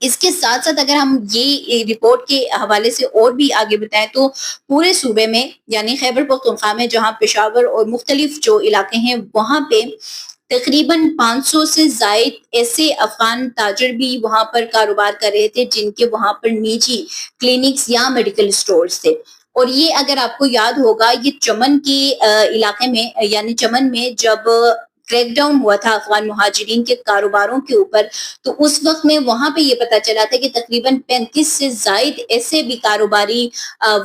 اس کے ساتھ ساتھ اگر ہم یہ رپورٹ کے حوالے سے اور بھی آگے بتائیں تو پورے صوبے میں یعنی خیبر پختونخوا میں جہاں پشاور اور مختلف جو علاقے ہیں وہاں پہ تقریباً 500 سے زائد ایسے افغان تاجر بھی وہاں پر کاروبار کر رہے تھے جن کے وہاں پر نجی کلینکس یا میڈیکل سٹورز تھے. اور یہ اگر آپ کو یاد ہوگا یہ چمن کے علاقے میں یعنی چمن میں جب کریک ڈاؤن ہوا تھا افغان مہاجرین کے کاروباروں کے اوپر تو اس وقت میں وہاں پہ یہ پتا چلا تھا کہ تقریباً 35 سے زائد ایسے بھی کاروباری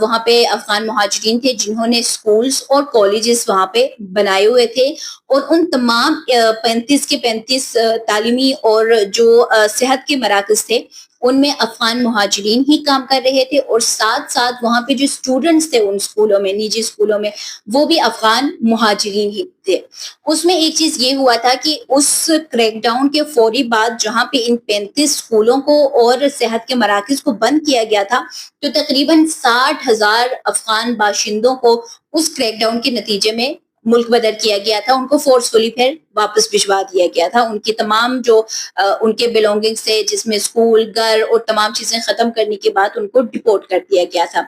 وہاں پہ افغان مہاجرین تھے جنہوں نے سکولز اور کالجز وہاں پہ بنائے ہوئے تھے اور ان تمام 35 کے 35 تعلیمی اور جو صحت کے مراکز تھے ان میں افغان مہاجرین ہی کام کر رہے تھے اور ساتھ ساتھ وہاں پہ جو اسٹوڈنٹس تھے ان اسکولوں میں نجی اسکولوں میں وہ بھی افغان مہاجرین ہی تھے. اس میں ایک چیز یہ ہوا تھا کہ اس کریک ڈاؤن کے فوری بعد جہاں پہ ان 35 اسکولوں کو اور صحت کے مراکز کو بند کیا گیا تھا تو تقریباً 60,000 افغان باشندوں کو اس کریک ڈاؤن کے نتیجے میں ملک بدر کیا گیا تھا. ان کو فورسفلی پھر واپس بھجوا دیا گیا تھا. ان کی تمام جو ان کے بلونگنگز تھے جس میں اسکول گھر اور تمام چیزیں ختم کرنے کے بعد ان کو ڈپورٹ کر دیا گیا تھا.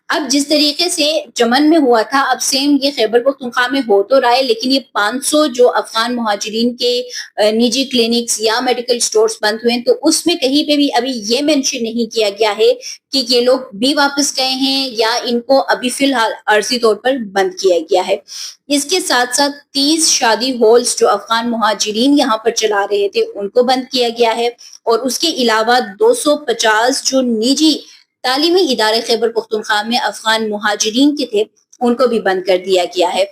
اب جس طریقے سے چمن میں ہوا تھا اب سیم یہ خیبر پختونخوا میں ہو تو رہا ہے لیکن یہ 500 جو افغان مہاجرین کے نجی کلینکس یا میڈیکل سٹورز بند ہوئے ہیں تو اس میں کہیں پہ بھی ابھی یہ مینشن نہیں کیا گیا ہے کہ یہ لوگ بھی واپس گئے ہیں یا ان کو ابھی فی الحال عارضی طور پر بند کیا گیا ہے. اس کے ساتھ ساتھ 30 شادی ہالز جو افغان مہاجرین یہاں پر چلا رہے تھے ان کو بند کیا گیا ہے اور اس کے علاوہ 250 جو نجی تعلیمی ادارے خیبر پختونخوا میں افغان مہاجرین کے تھے ان کو بھی بند کر دیا گیا ہے.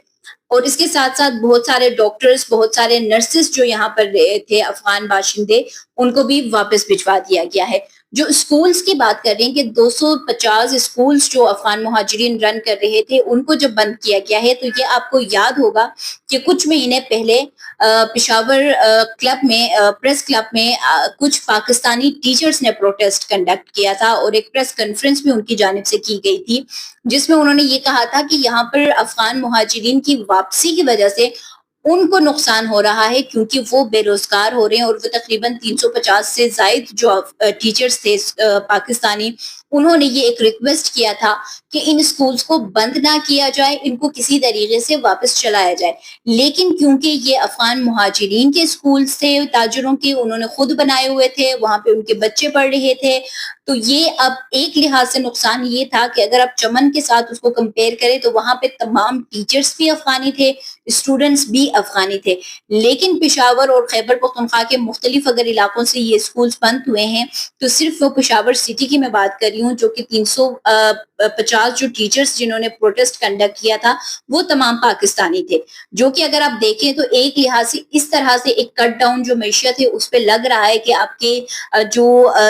اور اس کے ساتھ ساتھ بہت سارے ڈاکٹرز بہت سارے نرسز جو یہاں پر رہے تھے افغان باشندے ان کو بھی واپس بھجوا دیا گیا ہے. جو اسکولز کی بات کر رہے ہیں کہ 250 اسکولز جو افغان مہاجرین رن کر رہے تھے ان کو جب بند کیا گیا ہے تو یہ آپ کو یاد ہوگا کہ کچھ مہینے پہلے پشاور کلب میں پریس کلب میں کچھ پاکستانی ٹیچرز نے پروٹیسٹ کنڈکٹ کیا تھا اور ایک پریس کانفرنس بھی ان کی جانب سے کی گئی تھی جس میں انہوں نے یہ کہا تھا کہ یہاں پر افغان مہاجرین کی واپسی کی وجہ سے ان کو نقصان ہو رہا ہے کیونکہ وہ بے روزگار ہو رہے ہیں اور وہ تقریباً 350 سے زائد جو ٹیچرز تھے پاکستانی انہوں نے یہ ایک ریکویسٹ کیا تھا کہ ان اسکولز کو بند نہ کیا جائے ان کو کسی طریقے سے واپس چلایا جائے. لیکن کیونکہ یہ افغان مہاجرین کے اسکولز تھے تاجروں کے انہوں نے خود بنائے ہوئے تھے وہاں پہ ان کے بچے پڑھ رہے تھے تو یہ اب ایک لحاظ سے نقصان یہ تھا کہ اگر آپ چمن کے ساتھ اس کو کمپیئر کریں تو وہاں پہ تمام ٹیچرز بھی افغانی تھے اسٹوڈنٹس بھی افغانی تھے. لیکن پشاور اور خیبر پختونخوا کے مختلف اگر علاقوں سے یہ اسکولز بند ہوئے ہیں تو صرف وہ پشاور سٹی کی میں بات کر رہی ہوں جو کہ 350 جو ٹیچرز جنہوں نے پروٹیسٹ کنڈکٹ کیا تھا وہ تمام پاکستانی تھے جو کہ اگر آپ دیکھیں تو ایک لحاظ سے اس طرح سے ایک کٹ ڈاؤن جو معیشت ہے اس پہ لگ رہا ہے کہ آپ کے جو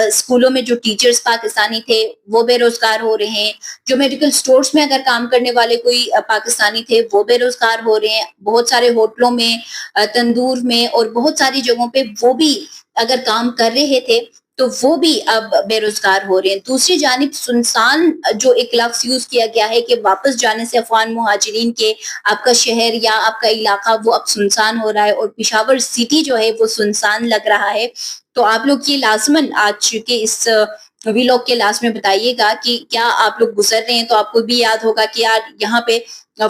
اسکولوں میں جو ٹیچرز پاکستانی تھے وہ بے روزگار ہو رہے ہیں. جو میڈیکل سٹورز میں اگر کام کرنے والے کوئی پاکستانی تھے وہ بے روزگار ہو رہے ہیں. بہت سارے ہوٹلوں میں تندور میں اور بہت ساری جگہوں پہ وہ بھی اگر کام کر رہے تھے تو وہ بھی اب بے روزگار ہو رہے ہیں. دوسری جانب سنسان جو ایک لفظ یوز کیا گیا ہے کہ واپس جانے سے افغان مہاجرین کے آپ کا شہر یا آپ کا علاقہ وہ اب سنسان ہو رہا ہے اور پشاور سٹی جو ہے وہ سنسان لگ رہا ہے. تو آپ لوگ یہ لازماً آج کے اس ویلاگ کے لاسٹ میں بتائیے گا کہ کیا آپ لوگ گزر رہے ہیں تو آپ کو بھی یاد ہوگا کہ یار یہاں پہ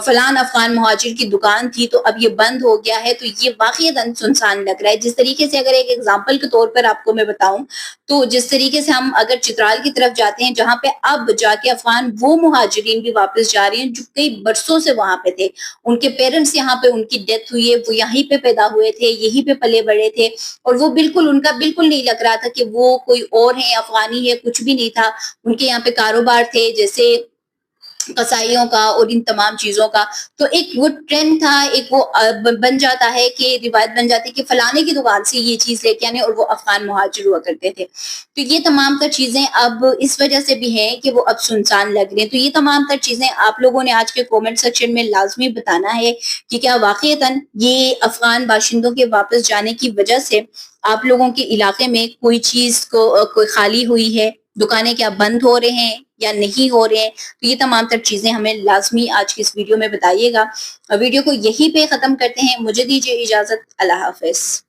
فلان افغان مہاجر کی دکان تھی تو اب یہ بند ہو گیا ہے تو یہ واقعتاً سنسان لگ رہا ہے. جس طریقے سے اگر ایک ایگزامپل کے طور پر آپ کو میں بتاؤں تو جس طریقے سے ہم اگر چترال کی طرف جاتے ہیں جہاں پہ اب جا کے افغان وہ مہاجرین بھی واپس جا رہے ہیں جو کئی برسوں سے وہاں پہ تھے ان کے پیرنٹس یہاں پہ ان کی ڈیتھ ہوئی ہے وہ یہیں پہ پیدا ہوئے تھے یہیں پہ پلے بڑے تھے اور وہ بالکل ان کا بالکل نہیں لگ رہا تھا کہ وہ کوئی اور ہے افغانی ہے کچھ بھی نہیں تھا. ان کے یہاں پہ کاروبار تھے جیسے قصائیوں کا اور ان تمام چیزوں کا. تو ایک وہ ٹرینڈ تھا ایک وہ بن جاتا ہے کہ روایت بن جاتی ہے کہ فلانے کی دکان سے یہ چیز لے کے آنے اور وہ افغان مہاجر ہوا کرتے تھے. تو یہ تمام تر چیزیں اب اس وجہ سے بھی ہیں کہ وہ اب سنسان لگ رہے ہیں. تو یہ تمام تر چیزیں آپ لوگوں نے آج کے کومنٹ سیکشن میں لازمی بتانا ہے کہ کیا واقعتاً یہ افغان باشندوں کے واپس جانے کی وجہ سے آپ لوگوں کے علاقے میں کوئی چیز کو کوئی خالی ہوئی ہے دکانیں کیا بند ہو رہے ہیں یا نہیں ہو رہے ہیں. تو یہ تمام تر چیزیں ہمیں لازمی آج کی اس ویڈیو میں بتائیے گا. ویڈیو کو یہیں پہ ختم کرتے ہیں. مجھے دیجیے اجازت. اللہ حافظ.